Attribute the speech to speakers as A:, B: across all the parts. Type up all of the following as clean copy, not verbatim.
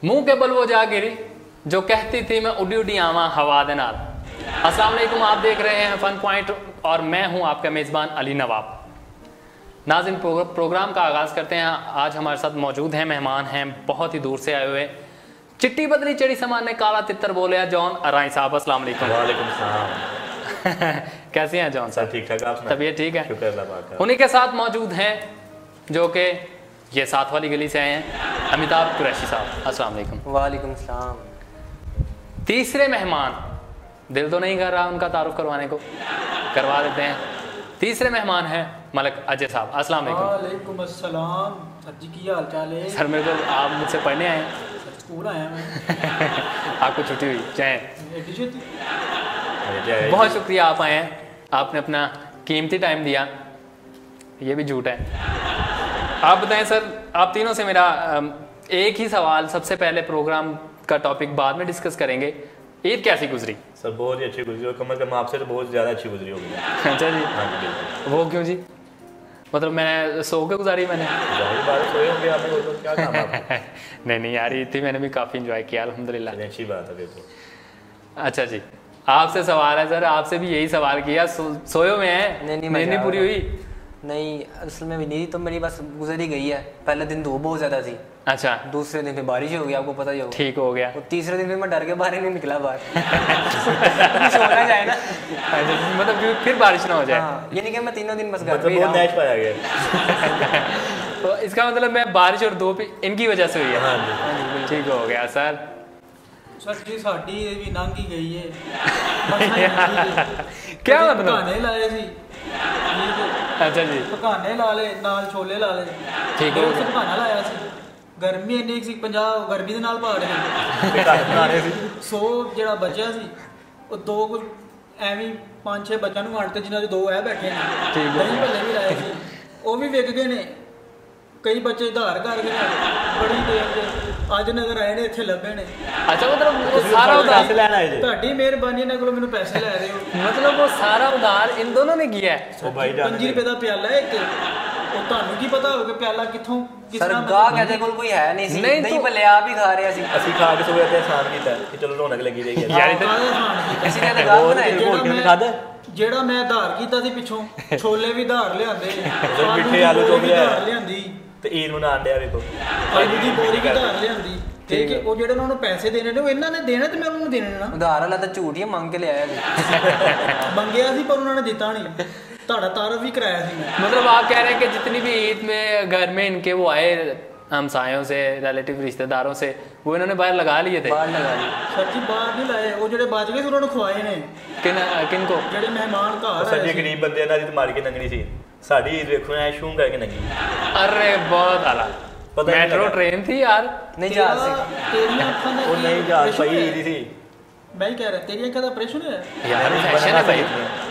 A: मुंह के बल वो जा गिरी जो कहती थी मैं उड़ी उड़ी आवा हवा दे नाल। अस्सलाम वालेकुम, आप देख रहे हैं फन पॉइंट और मैं हूं आपका मेज़बान अली नवाब। नाज़रीन, प्रोग्राम का आगाज़ करते हैं। आज हमारे साथ मौजूद हैं, मेहमान हैं बहुत ही दूर से आए हुए। चिट्टी बदली चढ़ी समान ने काला तितर बोले जॉन अराई साहब, अस्सलाम वालेकुम।
B: वालेकुम सलाम।
A: कैसे हैं जॉन साहब?
B: ठीक ठाक, आप
A: तबीयत ठीक है?
B: शुक्र अल्लाह का।
A: उन्हीं के साथ मौजूद हैं जो कि ये साथ वाली गली से आए हैं, अमिताभ कुरैशी साहब, अस्सलाम वालेकुम।
C: वालेकुम सलाम।
A: तीसरे मेहमान, दिल तो नहीं कर रहा उनका तारुफ करवाने को, करवा देते हैं। तीसरे मेहमान हैं मलक अजय साहब, अस्सलाम वालेकुम।
D: वालेकुम अस्सलाम। सर जी की हाल चाल है?
A: सर मेरे को आप मुझसे पढ़ने आए?
D: स्कूल आया मैं।
A: आपको छुट्टी हुई? चाहे
B: अरे
A: बहुत शुक्रिया, आप आए हैं, आपने अपना कीमती टाइम दिया। ये भी झूठ है। आप बताएं सर, आप तीनों से मेरा एक ही सवाल, सबसे पहले प्रोग्राम का टॉपिक बाद में डिस्कस करेंगे। ईद कैसी गुजरी?
B: सर बहुत ही अच्छी गुजरी, और कम से कम आपसे तो बहुत ज़्यादा अच्छी गुजरी होगी।
A: अच्छा जी।
B: हाँ जी बिल्कुल।
A: वो क्यों जी? मतलब मैं सो के गुजारी मैंने?
B: जाहिर बात है, सोए होंगे आपने, और तो क्या काम है आपको?
A: नहीं यार, ईद थी, मैंने भी काफ़ी इंजॉय किया अल्हम्दुलिल्लाह।
B: चलिए, अच्छी बात है फिर तो।
A: अच्छा जी, आपसे सवाल है सर, आपसे भी यही सवाल किया। सोयो में है? नहीं पूरी हुई?
C: नहीं, असल में भी नहीं, तो मेरी बस गुजर ही गई है। पहले दिन धूप बहुत ज्यादा थी,
A: अच्छा।
C: दूसरे दिन फिर बारिश हो गई, आपको पता ही होगा।
A: ठीक हो गया।
C: और तीसरे दिन फिर मैं डर के बाहर ही नहीं निकला बाहर। सोना जाए ना,
A: मतलब फिर बारिश ना हो जाए।
C: हाँ, ये नहीं कि मैं तीनों दिन बस घर
B: मतलब
C: पे ही
B: बहुत
C: रहा
B: नैच पाया गया।
A: तो इसका मतलब मैं बारिश और धूप इनकी वजह से हुई है।
B: हाँ जी।
A: ठीक हो गया सर।
D: सर जी साडी भी लंघ ही गई है।
A: क्या मतलब?
D: पकाने लाए सी।
A: अच्छा जी।
D: पकाने ला ले, नाल छोले ला ले।
A: ठीक हो गया।
D: पकाना लाया सी। गर्मी ਇੰਨੀ ਸੀ, 50 ਗਰਮੀ ਦੇ ਨਾਲ ਪਾੜ ਗਏ।
B: ਤੇ ਘਰ ਬਣਾਣੇ ਸੀ।
D: 100 ਜਿਹੜਾ ਬਚਿਆ ਸੀ ਉਹ ਦੋ ਕੁ ਐਵੇਂ 5-6 ਬੱਚਿਆਂ ਨੂੰ ਵੰਡ ਤੇ, ਜਿਨ੍ਹਾਂ ਦੇ ਦੋ ਐ ਬੈਠੇ ਨੇ।
A: ਠੀਕ ਹੈ।
D: ਦਹੀਂ ਭੱਲੇ ਵੀ ਲਾਏ ਸੀ, ਉਹ ਵੀ ਵਿਕ ਗਏ ਨੇ। ਕਈ ਬੱਚੇ ਉਧਾਰ ਕਰ ਗਏ ਨੇ ਬੜੀ ਦੇਰ ਦੇ, ਅੱਜ ਨਜ਼ਰ ਆਏ ਨੇ, ਇੱਥੇ ਲੱਭੇ ਨੇ।
A: अच्छा, मतलब वो सारा उधार,
B: पैसे लेना है जी।
D: ਤੁਹਾਡੀ ਮਿਹਰਬਾਨੀ ਨਾਲ ਕੋਲੋਂ ਮੈਨੂੰ ਪੈਸੇ ਲੈ ਰਹੇ ਹੋ।
A: मतलब वो सारा उधार इन दोनों ने किया है।
B: ओ भाई जान
D: 5 ਰੁਪਏ ਦਾ ਪਿਆਲਾ ਹੈ ਇੱਕ। ਉਹ ਤੁਹਾਨੂੰ ਕੀ ਪਤਾ ਹੋਊਗਾ ਪਿਆਲਾ ਕਿੱਥੋਂ ਕਿਸ
C: सर
D: ਤਰ੍ਹਾਂ
C: गाह कहते कोल कोई है नहीं सी,
A: नहीं
C: दही
A: तो-
C: भले आप ही खा रहे सी।
B: ਅਸੀਂ ਖਾ ਕੇ ਸੋਏ ਤੇ ਆਸਾਨ ਕੀਤਾ ਕਿ ਚਲੋ ਰੌਣਕ ਲੱਗੀ ਰਹੀ ਹੈ।
A: यार इधर
C: किसी ने तो गाह बनाई।
B: ਹੋਰ ਕਿਉਂ ਨਹੀਂ ਖਾਦਾ?
D: ਜਿਹੜਾ ਮੈਂ ਆਧਾਰ ਕੀਤਾ ਸੀ ਪਿੱਛੋਂ, ਛੋਲੇ ਵੀ ਆਧਾਰ ਲਿਆਂਦੇ,
B: ਮਿੱਠੇ ਆਲੂ ਤੋਂ ਵੀ
D: ਆਧਾਰ ਲਿਆਂਦੀ,
B: ਤੇ ਈਦ ਮਨਾਉਣ ਡਿਆ ਵੇਖੋ।
D: ਆਲੂ ਦੀ ਬੋਰੀ ਵੀ ਆਧਾਰ ਲਿਆਂਦੀ। ਤੇ ਕਿ ਉਹ ਜਿਹੜੇ ਉਹਨਾਂ ਨੂੰ ਪੈਸੇ ਦੇਣੇ ਨੇ, ਉਹ ਇਹਨਾਂ ਨੇ ਦੇਣੇ ਤੇ ਮੈਂ ਉਹਨਾਂ ਨੂੰ ਦੇਣੇ ਨਾ।
C: उधार वाला तो झूठ ही मांग के ले आया सी।
D: ਮੰਗਿਆ ਸੀ ਪਰ ਉਹਨਾਂ ਨੇ ਦਿੱਤਾ ਨਹੀਂ। ਤੁਹਾਡਾ ਤਾਰਫ ਵੀ ਕਰਾਇਆ ਸੀ ਮੈਂ।
A: मतलब आप कह रहे हैं कि जितनी भी ईद में घर में इनके वो आए हमसायों से, रिलेटिव रिश्तेदारों से, वो इन्होंने बाहर लगा लिए थे।
C: बाहर लगा ली।
D: ਸਰ ਜੀ ਬਾਹਰ ਨਹੀਂ ਲਾਏ, ਉਹ ਜਿਹੜੇ ਬਚ ਗਏ ਸੀ ਉਹਨਾਂ ਨੂੰ ਖਵਾਏ ਨੇ।
A: किन को?
D: ਜਿਹੜੇ ਮਹਿਮਾਨ ਘਰ
B: ਸਾਡੇ
D: ਆਏ ਸੀ।
B: ਗਰੀਬ ਬੰਦੇ ਨਾਲ ਜਿੱਦ ਮਾਰ ਕੇ ਨੰਗਣੀ ਸੀ। ਸਾਡੀ ਈਦ ਵੇਖੋ ਐ ਸ਼ੂੰ ਕਰਕੇ ਨੰਗੀ।
A: अरे बहुत आला,
B: पता ही नहीं
A: मेट्रो
B: लगा।
A: ट्रेन थी यार।
C: नहीं जहाज से।
D: ਤੇਰੀਆਂ ਅੱਖਾਂ ਦਾ
B: ਉਹ
D: ਕੀ
B: ਨਹੀਂ ਜਾ
D: operation
B: ਪਈ
D: ਹੋਇਆ?
B: ਈਦ ਸੀ।
D: ਮੈਂ ਹੀ ਕਹਿ ਰਿਹਾ, ਤੇਰੀਆਂ ਅੱਖਾਂ ਦਾ ਆਪਰੇਸ਼ਨ ਹੋਇਆ?
A: यार फैशन है भाई।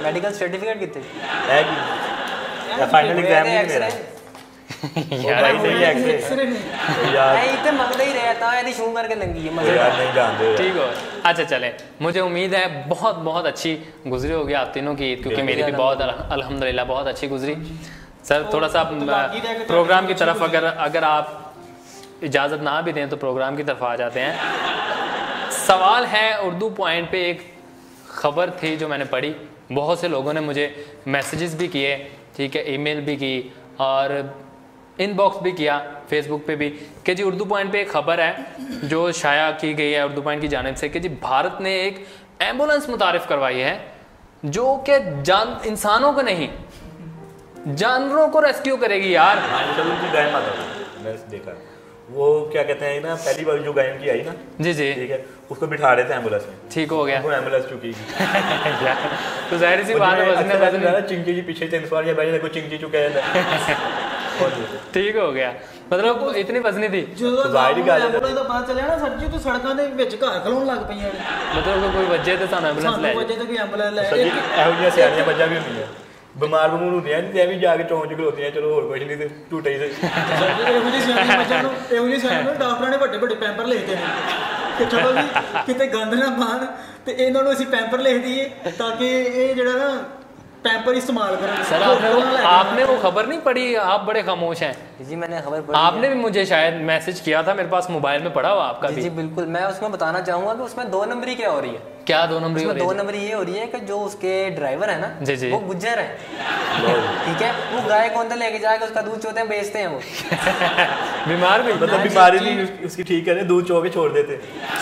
C: मेडिकल सर्टिफिकेट कितने?
B: ਹੈ ਕੀ ਫਾਈਨਲ एग्जाम नहीं मेरा।
A: यार
B: भाई सही है एक्सरे।
D: ਐਕਸਰੇ ਨੇ।
B: यार
C: नहीं इतने मंगते ही रहे ता यदि शू करके लंगी है
B: ओ
C: मजे।
B: यार नहीं जानते हो यार।
A: ठीक हो। अच्छा चलें, मुझे उम्मीद है बहुत बहुत अच्छी गुजरी होगी आप तीनों की ईद, क्योंकि मेरी भी बहुत अल्हम्दुलिल्लाह बहुत अच्छी गुजरी। सर थोड़ा सा प्रोग्राम की तरफ अगर आप इजाज़त ना भी दें तो प्रोग्राम की तरफ आ जाते हैं। सवाल है, उर्दू पॉइंट पे एक ख़बर थी जो मैंने पढ़ी, बहुत से लोगों ने मुझे मैसेजेस भी किए, ठीक है, ईमेल भी की और इनबॉक्स भी किया फेसबुक पे भी, कि जी उर्दू पॉइंट पे एक ख़बर है जो शाया की गई है उर्दू पॉइंट की जानिब से, कि जी भारत ने एक एम्बुलेंस मुतारिफ़ करवाई है जो कि इंसानों को नहीं, जानवरों को रेस्क्यू करेगी यार।
B: हाँ, चलो उनकी गाय माता को मैंने देखा। वो क्या कहते हैं ना, पहली बार जो गाय की आई ना,
A: जी जी,
B: ठीक है, उसको बिठा रहे थे एम्बुलेंस में।
A: ठीक हो गया।
B: वो एम्बुलेंस चुकी
A: तो जाहिर सी बात है,
B: चिंकी जी पीछे 3 सवार या बैठे को चिंकी चुके
A: ठीक हो गया। मतलब इतनी वजनी थी,
D: ਜਦੋਂ
B: ਜ਼ਾਹਿਰ ਗੱਲ ਹੈ।
D: ਐਂਬੂਲੈਂਸ ਦਾ ਪਤਾ ਚੱਲਿਆ ਨਾ ਸਰ ਜੀ, ਤੇ ਸੜਕਾਂ ਦੇ ਵਿੱਚ ਘਰ ਖਲੋਣ ਲੱਗ ਪਈਆਂ ਨੇ।
A: मतलब कि कोई वजह तो सानू एम्बुलेंस ले
D: ਸਾਨੂੰ ਵਜੇ ਤੇ ਕੋਈ ਐਂਬੂਲੈਂਸ ਲੈ
B: ਸੱਜੀ ਇਹੋ ਜਿਹੀਆਂ ਸਿਆਣੀਆਂ ਬੱਚਾ ਵੀ ਹੁੰਦੀਆਂ, ਬਿਮਾਰ ਬਮੂਰ ਹੁੰਦੀਆਂ ਤੇ ਐਵੇਂ ਜਾ ਕੇ ਚੌਂਚ ਚ ਖਲੋਤੀਆਂ, ਚਲੋ ਹੋਰ ਕੁਝ ਨਹੀਂ ਤੇ ਝੂਟੇ ਹੀ ਤੇ।
D: ਇਹੋ ਜਿਹੀ ਸਿਆਣੀ ਬੱਚਿਆਂ ਨੂੰ, ਇਹੋ ਜਿਹੀ ਸਿਆਣੀ ਨੂੰ ਡਾਕਟਰਾਂ ਨੇ ਵੱਡੇ ਵੱਡੇ ਪੈਂਪਰ ਲਿਖਦੇ ਨੇ ਕਿ ਚਲੋ ਵੀ ਕਿਤੇ ਗੰਦ ਨਾ ਪਾਣ, ਤੇ ਇਹਨਾਂ ਨੂੰ ਅਸੀਂ ਪੈਂਪਰ ਲਿਖ ਦਈਏ ਤਾਂ ਕਿ ਇਹ ਜਿਹੜਾ ਨਾ पैम्पर इस्तेमाल करें।
A: सर आपने वो खबर नहीं पढ़ी, आप बड़े खामोश हैं।
C: जी मैंने खबर पढ़ी।
A: आपने भी मुझे शायद मैसेज किया था, मेरे पास मोबाइल में पड़ा हुआ आपका भी।
C: जी बिल्कुल, मैं उसमें बताना चाहूंगा कि उसमें 2 नंबरी क्या हो रही है।
A: क्या 2 नंबरी हो रही है?
C: 2 नंबरी ये हो रही है कि जो उसके ड्राइवर है ना,
A: जी जी,
C: वो गुज्जर है, ठीक है, वो गाय को अंदर लेके जाके उसका दूध चोते हैं, बेचते हैं वो।
A: बीमार भी,
B: मतलब बीमारी नहीं उसकी ठीक करे, दूध चो के छोड़ देते।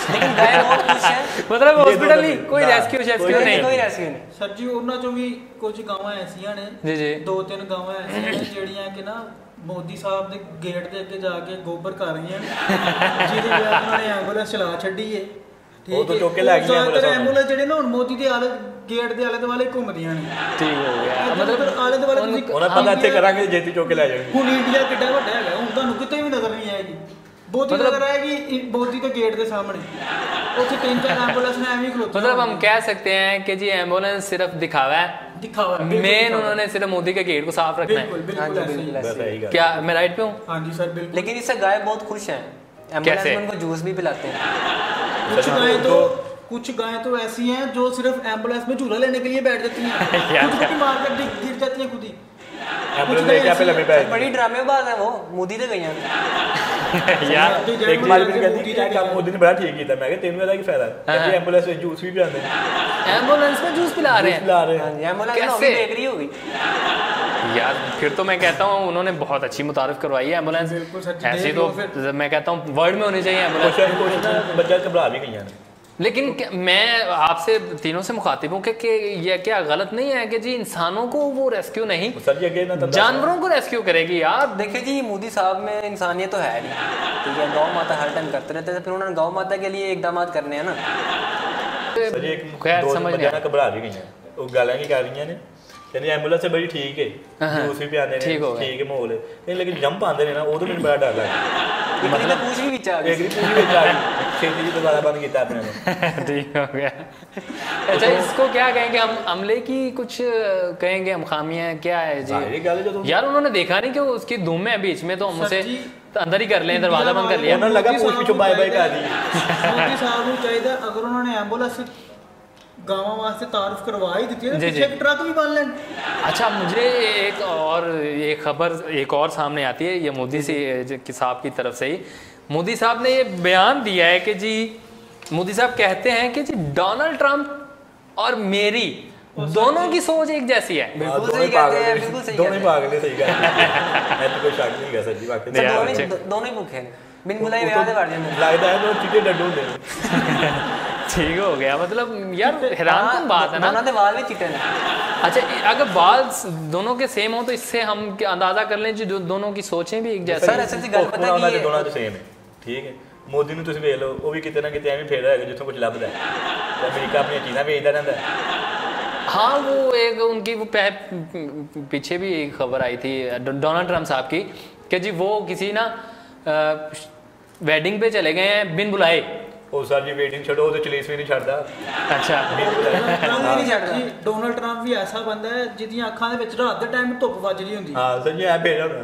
C: लेकिन गाय बहुत खुश है।
A: मतलब हॉस्पिटल नहीं, कोई रेस्क्यू शेस्क्यू नहीं,
C: कोई रेस्क्यू नहीं।
D: सर जी ਉਹਨਾਂ ਚੋਂ ਵੀ ਕੁਝ ਗਾਵਾਂ ਐਸੀਆਂ ਨੇ,
A: ਜੀ ਜੀ,
D: 2-3 ਗਾਵਾਂ ਐਸੀਆਂ ਨੇ ਜਿਹੜੀਆਂ ਕਿ ਨਾ ਮੋਦੀ ਸਾਹਿਬ ਦੇ ਗੇਟ ਦੇ ਅੱਗੇ ਜਾ ਕੇ ਗੋਬਰ ਕਰ ਰਹੀਆਂ ਨੇ, ਜਿਹਦੀ ਵਜ੍ਹਾ ਨਾਲ ਉਹਨਾਂ ਨੇ ਐਂਬੂਲੈਂਸ ਚਲਾ ਛੱਡੀ ਏ।
B: ਉਹ ਤੋਂ ਚੁੱਕ ਕੇ ਲੈ ਗਈਆਂ
D: ਐਂਬੂਲੈਂਸ ਜਿਹੜੇ ਨਾ ਹੁਣ ਮੋਦੀ ਦੇ ਆਲੇ ਗੇਟ ਦੇ ਆਲੇ ਦੁਆਲੇ ਘੁੰਮਦੀਆਂ ਨੇ।
A: ਠੀਕ ਹੋ ਗਿਆ,
D: ਮਤਲਬ ਆਲੇ ਦੁਆਲੇ ਤੁਸੀਂ
B: ਉਹਨਾਂ ਪਤਾ ਇੱਥੇ ਕਰਾਂਗੇ ਜੇਤੀ ਚੁੱਕ ਕੇ ਲੈ ਜਾਣਗੇ।
D: ਹੁਣ ਇੰਡੀਆ ਕਿੱਡਾ ਵੱਡਾ ਹੈਗਾ, ਹੁਣ ਤੁਹਾਨੂੰ ਕਿਤੇ ਵੀ ਨਜ਼ਰ ਨਹੀਂ ਆਏਗੀ। मोदी नजर आएगी मोदी के गेट के सामने, उसे 3-4 एम्बुलेंस में एवं खलोती।
A: मतलब हम कह सकते हैं कि जी एम्बुलेंस सिर्फ दिखावा है, मेन उन्होंने सिर्फ मोदी के गेट को साफ रखना है। क्या मैं राइट पे हूँ?
D: हाँ जी सर बिल्कुल।
C: लेकिन इससे गाय बहुत खुश है, एम्बुलेंस में उनको जूस भी पिलाते हैं।
D: कुछ गायें तो ऐसी हैं जो सिर्फ एम्बुलेंस में झूला लेने के लिए बैठ जाती हैं, कुछ मार कर गिर जाती हैं खुद ही।
C: बड़ी ड्रामेबाज है वो, मोदी ने गई
B: यार एक बार भी कहती है कि मोदी ने बड़ा ठीक किया। मैं कहता तेनू वाला की फायदा कहती एम्बुलेंस में जूस भी पिलाते हैं,
A: एम्बुलेंस में जूस पिला रहे हैं,
C: एम्बुलेंस में बेकरी होगी
A: यार। फिर तो मैं कहता हूँ उन्होंने बहुत अच्छी मुतारिफ करवाई है एम्बुलेंस, ऐसी तो मैं कहता हूँ वर्ल्ड में होनी चाहिए एम्बुलेंस।
B: बच्चा घबरा भी गई।
A: लेकिन मैं आपसे तीनों से मुखातिब हूँ कि ये क्या गलत नहीं है कि जी इंसानों को वो रेस्क्यू नहीं, जानवरों को रेस्क्यू करेगी यार।
C: देखिए जी मोदी साहब में इंसानियत तो है नहीं, ठीक है, गौ माता हर टाइम करते रहते हैं, फिर उन्होंने गौ माता के लिए इकदाम करने हैं ना।
A: खैर समझ नहीं
B: घबरा भी गई हैं, वो गालां की कर रही हैं कहती एम्बुलेंस से बड़ी ठीक है, जूस भी पियाने ठीक है माहौल है, लेकिन जंप आते हैं ना वो तो मैंने बड़ा डर लगा।
C: मतलब पूछ भी विचार
B: खेती जी दोबारा बंद किया आपने
A: ठीक हो गया। अच्छा इसको क्या कहेंगे हम, अमले की कुछ कहेंगे हम खामियां क्या है जी? यार उन्होंने देखा नहीं कि उसकी धूम में बीच में, तो हम उसे अंदर ही कर लें, दरवाजा बंद कर लिया।
B: उन्होंने लगा पूछ पीछे बाय बाय कर दी।
D: मोदी साहब को चाहिए अगर उन्होंने एम्बुलेंस गांव वास्ते तारुफ करवा ही दी है, पीछे एक ट्रक भी बन लें।
A: अच्छा मुझे एक और ये खबर एक और सामने आती है, ये मोदी से साहब की तरफ से ही। मोदी साहब ने ये बयान दिया है कि जी मोदी साहब कहते हैं कि जी डोनाल्ड ट्रंप और मेरी दोनों की सोच एक जैसी है।
C: बिल्कुल सही कहते हैं, बिल्कुल सही
B: दोनों ही पागल है, सही कहते हैं। मैं तो कोई शक नहीं कर सकती बाकी
C: दोनों ही भूखे हैं, बिन बुलाए ब्याह दे बढ़ जाते
B: लगता है तो चिट्टे डड्डू ने।
A: ठीक हो गया, मतलब यार हैरान कौन बात है ना,
C: दोनों के बाल भी चिट्टे हैं।
A: अच्छा अगर बाल दोनों के सेम हो तो इससे हम अंदाजा कर लें जो दोनों की सोचें भी एक जैसी।
C: सर ऐसे सी गल पता
B: की है दोनों सेम है, ठीक है। मोदी ਨੂੰ ਤੁਸੀਂ ਵੇਖ ਲਓ, ਉਹ ਵੀ ਕਿਤੇ ਨਾ ਕਿਤੇ ਐਵੇਂ ਫੇਰ ਹੈਗਾ ਜਿੱਥੋਂ ਕੁਝ ਲੱਭਦਾ ਹੈ, ਤੇ ਅਮਰੀਕਾ ਆਪਣੀਆਂ ਚੀਜ਼ਾਂ ਵੇਚਦਾ ਰਹਿੰਦਾ ਹੈ।
A: हाँ वो एक उनकी वो पीछे भी एक खबर आई थी डोनाल्ड ट्रंप साहब की कि जी वो किसी ना वेडिंग पे चले गए हैं बिन बुलाए।
B: ਉਹ ਸਰ ਜੀ ਵੇਟਿੰਗ ਛੱਡੋ, ਉਹ ਤੇ ਚਲੀਸ ਵੀ ਨਹੀਂ ਛੱਡਦਾ।
A: ਅੱਛਾ
D: ਡੋਨਾਲਡ ਟਰੰਪ ਵੀ ਐਸਾ ਬੰਦਾ ਹੈ ਜਿਹਦੀਆਂ ਅੱਖਾਂ ਦੇ ਵਿੱਚ ਰਾਤ ਦੇ ਟਾਈਮ ਧੁੱਪ ਵੱਜਦੀ ਹੁੰਦੀ।
B: ਹਾਂ ਸਰ ਜੀ ਐ ਭੇਜਦਾ ਹੁੰਦਾ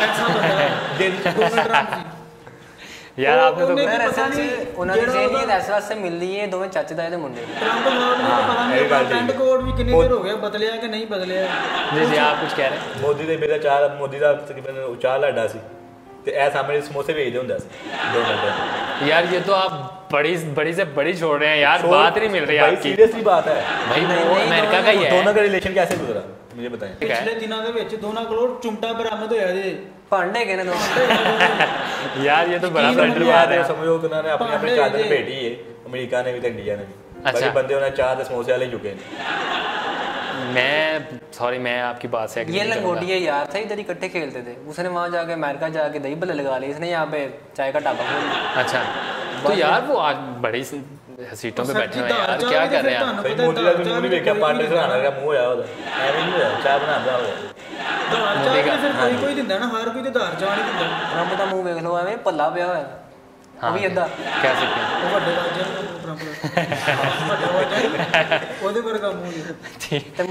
D: ਐਸਾ ਬੰਦਾ ਹੈ ਡੋਨਾਲਡ ਟਰੰਪ ਜੀ।
A: यार आपने तो
C: ਉਹਨਾਂ ਦੀ ਜਿਹੜੀ ਇਸ ਵਾਸਤੇ ਮਿਲਦੀ ਹੈ ਦੋਵੇਂ ਚਾਚੇ ਤਾਏ ਦੇ ਮੁੰਡੇ।
D: ਟਰੰਪ ਸਾਹਿਬ ਨੇ ਪਤਾ ਨਹੀਂ ਟ੍ਰੈਂਡ ਕੋਡ ਵੀ ਕਿੰਨੀ ਦੇਰ ਹੋ ਗਿਆ ਬਦਲਿਆ ਕਿ ਨਹੀਂ ਬਦਲਿਆ।
A: जी जी आप कुछ कह रहे हैं?
B: ਮੋਦੀ ਦੇ ਮੇਰਾ ਚਾਹ ਮੋਦੀ ਦਾ ਤਕਰੀਬਨ ਚਾਹ ਲਾਡਾ ਸੀ ਤੇ ਇਹ ਸਾਹਮਣੇ ਸਮੋਸੇ ਵੇਚਦੇ ਹੁੰਦਾ ਸੀ डोनाल्ड।
A: यार ये तो आप बड़ी से बड़ी छोड़ रहे हैं यार, बात नहीं मिल रही आपकी।
B: सीरियसली बात है
A: भाई वो अमेरिका का ही है।
B: दोनों का रिलेशन कैसे गुजरा मुझे बताएं।
D: पिछले दिनों ਦੇ ਵਿੱਚ ਦੋਨਾਂ ਕੋਲ ਚੁੰਮਟਾ ਬਰਾਮਦ ਹੋਇਆ ਜੀ।
C: ਭਾਂਡੇ ਕਿਹਨੇ ਦੋ
A: यार ये तो बड़ा फ्रंट
B: बात है, समझो कि उन्होंने अपनी अपनी चादर भेटी है, अमेरिका ने भी तो इंडिया ने भी। अच्छा बंदे उन्हें चाह ते समोसे वाले झुके
A: मैं आपकी बात से
C: ये लंगोटिया यार थे, इधर इकट्ठे खेलते थे, उसने वहां जाके अमेरिका जाके दही भल्ले लगा लिए, इसने यहाँ पे चाय का ढाबा खोल लिया।
A: अच्छा तो यार वो आज बड़ी सीटों पे बैठे हुए यार, क्या कर रहे हैं आप?
B: मोदी का तो नहीं देखा पार्टी से आना का मुंह आया होता ऐਵੇਂ नहीं होया, चाय बनाता होया
D: मोदी का फिर कोई दिंदा ना, हर कोई ਤੇ ਧਾਰ ਚਾਹ ਨਹੀਂ ਦਿੰਦਾ।
C: ਰੱਬ ਦਾ ਮੂੰਹ ਵੇਖ ਲਓ ਐਵੇਂ ਪੱਲਾ ਪਿਆ ਹੋਇਆ।
A: हाँ
C: भी अद्धा
A: कह सकते हैं
D: ਉਹ ਵੱਡੇ ਰਾਜਾ ਵੱਡਾ ਰਾਜਾ ਉਹਦੇ ਵਰਗਾ ਮੂੰਹ ਨਹੀਂ।
C: ਤੇ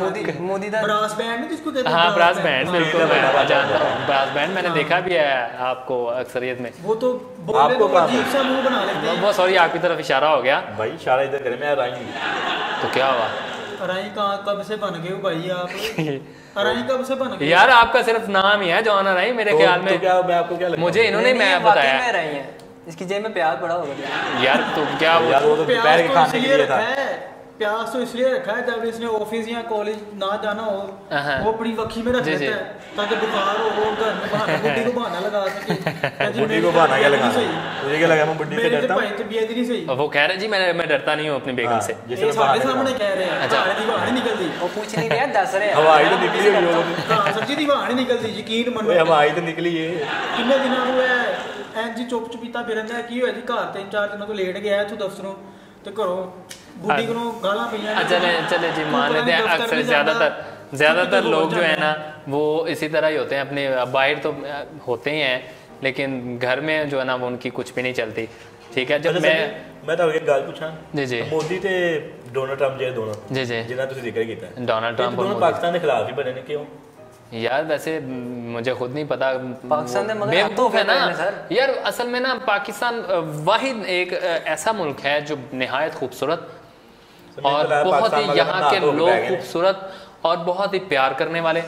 C: मोदी ਦਾ
D: ब्रास बैंड नहीं जिसको कहते हैं।
A: हाँ ब्रास बैंड बिल्कुल मैं जानता हूँ, ब्रास बैंड मैंने देखा भी है आपको अक्सरियत में।
D: वो तो बोले तो अजीब सा मुंह बना लेते हैं।
A: बहुत सॉरी आपकी तरफ इशारा हो गया
B: भाई, इशारा इधर करे मैं राई हूं।
A: तो क्या हुआ?
D: अराई कहाँ कब से बन गए हो भाई आप? अराई कब से बन गए?
A: यार आपका सिर्फ नाम ही है जॉन अराई मेरे ख्याल में।
B: क्या मैं आपको क्या लगता
A: मुझे इन्होंने मैं बताया
C: में रही है, इसकी जेब में प्याज पड़ा होगा
A: यार। तो क्या
B: यार वो तो दोपहर के खाने के लिए था।
D: प्याज तो इसलिए रखा है जब इसने ऑफिस या कॉलेज ना जाना हो वो अपनी वक्खी में रख लेता है ताकि बुखार हो वो घर में बहाना बुड्ढी को बहाना लगा सके।
B: बुड्ढी को बहाना क्या लगा? मुझे क्या लगा मैं बुड्ढी से डरता हूं।
D: भाई तबीयत नहीं सही।
A: वो कह रहे जी मैं डरता नहीं हूं अपनी बेगम से।
D: ये सारे सामने कह रहे हैं अच्छा दीवार निकल दी।
C: वो पूछ नहीं रहा, दस रहे
B: हवाई तो निकली हुई है।
D: हां सच्ची दीवार निकल दी, यकीन मनो।
B: हवाई तो निकली है।
D: कितने दिनों हुए ਐਂ ਜੀ ਚੁੱਪ ਚੁਪੀਤਾ ਫਿਰਦਾ ਕੀ ਹੋਇਆ ਜੀ ਘਰ 3-4 ਦਿਨਾਂ ਤੋਂ ਲੇਟ ਗਿਆ ਇੱਥੋਂ ਦਫ਼ਤਰੋਂ ਤੇ ਘਰੋਂ बूढ़ी को गाला पईयां।
A: चले जी मान लेते हैं अक्सर ज़्यादातर लोग जो है ना वो इसी तरह ही होते हैं, अपने बाहर तो होते ही हैं लेकिन घर में जो है ना वो उनकी कुछ भी नहीं चलती। ठीक है, जब
B: मैं तो एक गल पूछां
A: जी जी
B: मोदी ते डोनाल्ड ट्रंप जे दोनों
A: जी जी
B: जिन्ना तुसीं जिक्र कीता है
A: डोनाल्ड ट्रंप
B: दोनों पाकिस्तान के खिलाफ ही बने ने, क्यों?
A: यार वैसे मुझे खुद नहीं पता,
C: पाकिस्तान ने मगर
A: बेवकूफ है ना यार। असल में ना पाकिस्तान वाहिद एक ऐसा मुल्क है जो निहायत खूबसूरत और बहुत ही यहाँ के लोग खूबसूरत और बहुत ही प्यार करने वाले,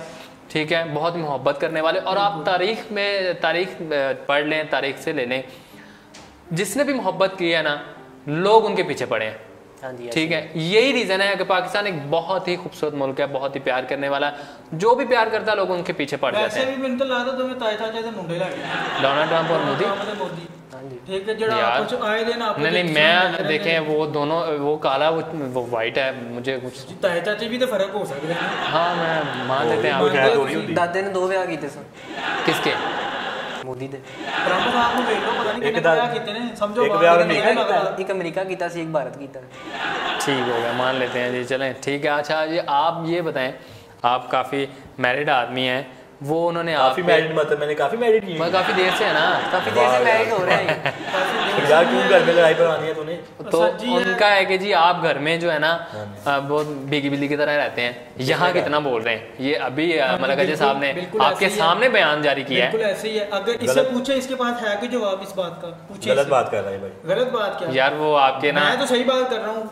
A: ठीक है, बहुत ही मोहब्बत करने वाले। और आप तारीख पढ़ लें, तारीख से ले लें, जिसने भी मोहब्बत की है ना लोग उनके पीछे पड़े हैं। ठीक है, यही रीजन है कि पाकिस्तान एक बहुत ही खूबसूरत मुल्क है, बहुत ही प्यार करने वाला। जो भी प्यार करता है लोग उनके पीछे पड़ जाते हैं।
D: वैसे भी मैंने तो लगा तुम्हें ताए दे मुंडे लगे
A: डोनाल्ड ट्रंप और मोदी।
D: ठीक है, जड़ा कुछ आए दिन आप
A: नहीं मैं देखें वो दोनों, वो काला वो वाइट है, मुझे कुछ
D: ताए चाचे भी तो फर्क हो सकता है।
A: हाँ मैं मान लेते हैं।
C: दादे ने 2 ब्याह कीते सन।
A: किसके?
C: मोदी दे।
D: ट्रंप साहब को देख लो, पता नहीं कितने ब्याह कीते ने, समझो
C: एक अमेरिका कीता सी, एक भारत कीता।
A: ठीक हो गया, मान लेते हैं जी, चलें ठीक है। अच्छा ये आप ये बताएं, आप काफ़ी मैरिड आदमी हैं, वो उन्होंने
B: काफी मैरिड मतलब मैंने काफी मैरिड की
A: मैं काफ़ी देर से है ना,
C: काफ़ी देर से मैरिड हो रहे हैं
B: यार। क्यों घर में लड़ाई करानी है तूने?
A: तो उनका है कि जी आप घर में जो है ना बहुत भीगी बिल्ली की तरह रहते हैं, यहाँ कितना बोल रहे हैं। ये अभी मलक अजय साहब ने आपके सामने बयान जारी किया है।
D: बिल्कुल ऐसे ही है। अगर इससे पूछे इसके पास है कोई जवाब इस बात का? पूछे।
B: गलत बात कर रहा है भाई।
D: गलत बात क्या
A: यार? वो आपके ना,
D: मैं तो सही बात कर रहा हूँ।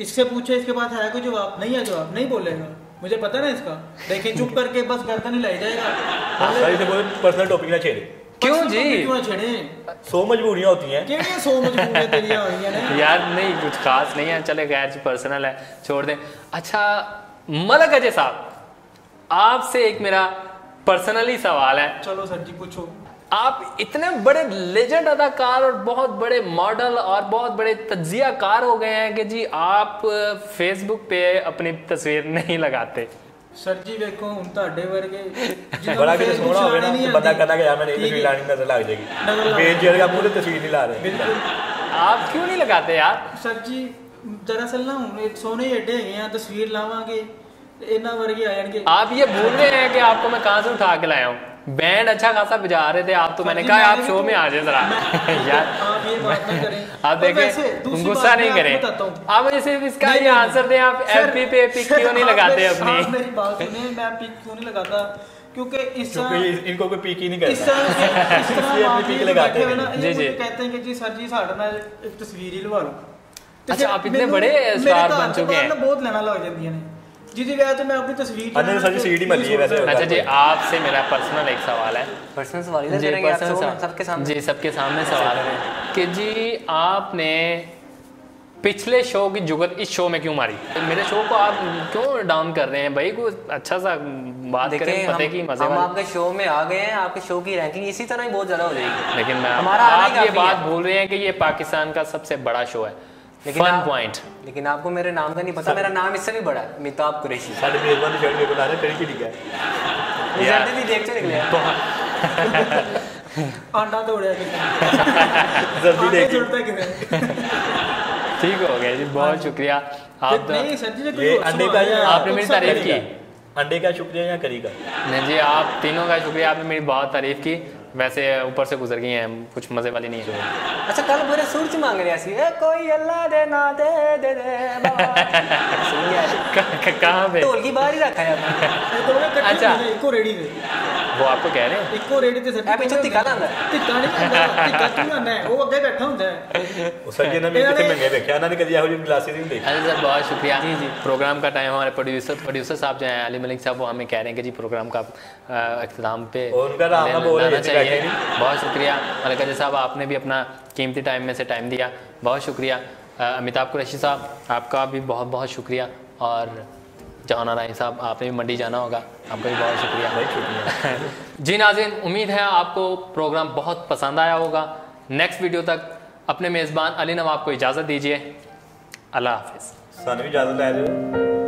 D: इससे पूछे इसके पास है कोई जवाब? नहीं है जवाब, नहीं बोलेगा, मुझे पता ना इसका। देखिए चुप करके बस गर्दन हिलाई जाएगा।
B: सही से बोल, पर्सनल टॉपिक ना छेड़े।
A: क्यों जी?
D: क्यों छेड़े?
B: 100 मजबूरियां होती हैं।
D: क्या 100 मजबूरियां तेरी आ रही हैं?
A: यार नहीं कुछ खास नहीं है, चले गैर जी पर्सनल है, छोड़ दें। अच्छा मलक अजय साहब, आपसे एक मेरा पर्सनली सवाल है।
D: चलो सर जी पूछो।
A: आप इतने बड़े लेजेंड अदाकार और बहुत बड़े मॉडल और बहुत बड़े तज्जियाकार हो गए हैं कि जी आप फेसबुक पे अपनी तस्वीर नहीं लगाते।
D: सर जी देखो हम ਤੁਹਾਡੇ ਵਰਗੇ
B: बड़ा किसी सोना होवे ना तो बंदा कहता कि यार मैंने एक तस्वीर लानी नजर लग जाएगी, बेजेल का पूरी तस्वीर नहीं ला रहे।
D: बिल्कुल।
A: आप क्यों नहीं लगाते यार?
D: सर जी दरअसल ना हम सोने एडे हैं यहाँ तस्वीर लावांगे इना वर्गे आ जाएंगे।
A: आप ये भूल रहे हैं कि आपको मैं कहाँ से उठा के लाया हूँ। बैंड अच्छा खासा बजा रहे थे आप, तो मैंने कहा आप शो में आ जाए जरा यार।
D: आप ये बात ना करें।
A: आप देखें, गुस्सा नहीं करें आप, मुझे सिर्फ इसका ये आंसर दें, आप एफपी पे पिक क्यों नहीं लगाते अपनी?
D: मेरी बात सुनिए, मैं पिक क्यों नहीं लगाता? क्योंकि इस
B: इनको कोई पीक ही नहीं करता।
D: इस तरह आप
B: पीक लगाते हैं
A: जी जी,
D: कहते हैं कि जी सर जी साढ़े नाल एक तस्वीर ही लवा लो।
A: अच्छा आप इतने बड़े स्टार बन चुके हैं।
D: बहुत लेना लग जाती है जी जी। वैसे तो मैं अपनी तस्वीर
B: अंदर सर जी सीडी मली है वैसे।
A: अच्छा जी आपसे मेरा पर्सनल एक सवाल है।
C: पर्सनल सवाल इधर
A: जी,
C: करेंगे आप
A: पर्सनल
C: सबके सामने।
A: जी सबके सामने सवाल है कि जी आपने पिछले शो की जुगत इस शो में क्यों मारी? मेरे शो को आप क्यों डाउन कर रहे हैं भाई? कोई अच्छा सा बात करें, पते की मजे
C: हम आपके शो में आ गए हैं, आपके शो की रैंकिंग इसी तरह ही बहुत ज्यादा हो जाएगी।
A: लेकिन मैं
C: हमारा
A: आप ये बात भूल रहे हैं कि ये पाकिस्तान का सबसे बड़ा शो है, फन पॉइंट।
C: लेकिन आपको मेरे नाम का नहीं पता, मेरा नाम इससे भी बड़ा है, मिताब कुरैशी।
B: साडे मेजबान शर्ट में बता रहे तरीके ठीक है
C: यार भी देख तो निकले
D: आंडा तोड़या
B: जल्दी देख
A: ठीक हो गया जी, बहुत शुक्रिया। आप
D: नहीं सर जी
B: ये अंडे का
A: आपने मेरी तारीफ की।
B: अंडे का शुक्रिया या करी का?
A: नहीं जी आप तीनों का शुक्रिया, आपने मेरी बहुत तारीफ की। वैसे ऊपर से गुजर गई हैं, कुछ मजे वाली नहीं है।
C: अच्छा कल पूरे सूरज मांग रहे हैं कोई अल्लाह दे ना दे दे दे
A: कहाँ पे?
C: ढोल की बाहर ही रखा है
A: अच्छा
D: को रेडी थे
A: वो आपको कह रहे हैं
D: ਇੱਕੋ ਰੇੜੀ ਤੇ ਸੱਟੀ
C: ਇਹ ਪਿੱਛੋਂ ਧਿੱਕਾ ਲਾਉਂਦਾ
D: ਧਿੱਕਾ ਨਹੀਂ ਹੁੰਦਾ ਧਿੱਕਾ ਤੂੰ ਲਾਉਂਦਾ ਹੈ, ਉਹ ਅੱਗੇ ਬੈਠਾ ਹੁੰਦਾ ਹੈ
B: ਉਹ ਸਰ ਜੀ ਇਹਨਾਂ ਨੇ ਕਿਤੇ ਮੰਗੇ ਵੇਖਿਆ ਇਹਨਾਂ ਨੇ ਕਦੀ ਇਹੋ ਜਿਹੀ ਗਲਾਸਿਸ ਨਹੀਂ ਦੇਖੀ।
A: अली सर बहुत शुक्रिया जी। प्रोग्राम का टाइम हमारे प्रोड्यूसर साहब जो हैं अली मलिक साहब वो हमें कह रहे हैं कि जी प्रोग्राम का अख्ताम पे
B: उनका नाम ना बोल
A: लाना चाहिए। बहुत शुक्रिया मलिक अजय साहब, आपने भी अपना कीमती टाइम में से टाइम दिया, बहुत शुक्रिया। अमिताभ कुरैशी साहब आपका भी बहुत बहुत शुक्रिया। और जहाना राय साहब आपने भी मंडी जाना होगा, आपका भी बहुत शुक्रिया। जी नाज़रीन, उम्मीद है आपको प्रोग्राम बहुत पसंद आया होगा। नेक्स्ट वीडियो तक अपने मेज़बान अली नवाब को इजाज़त दीजिए। अल्लाह हाफिज़।
B: सानू भी इजाज़त दे दियो।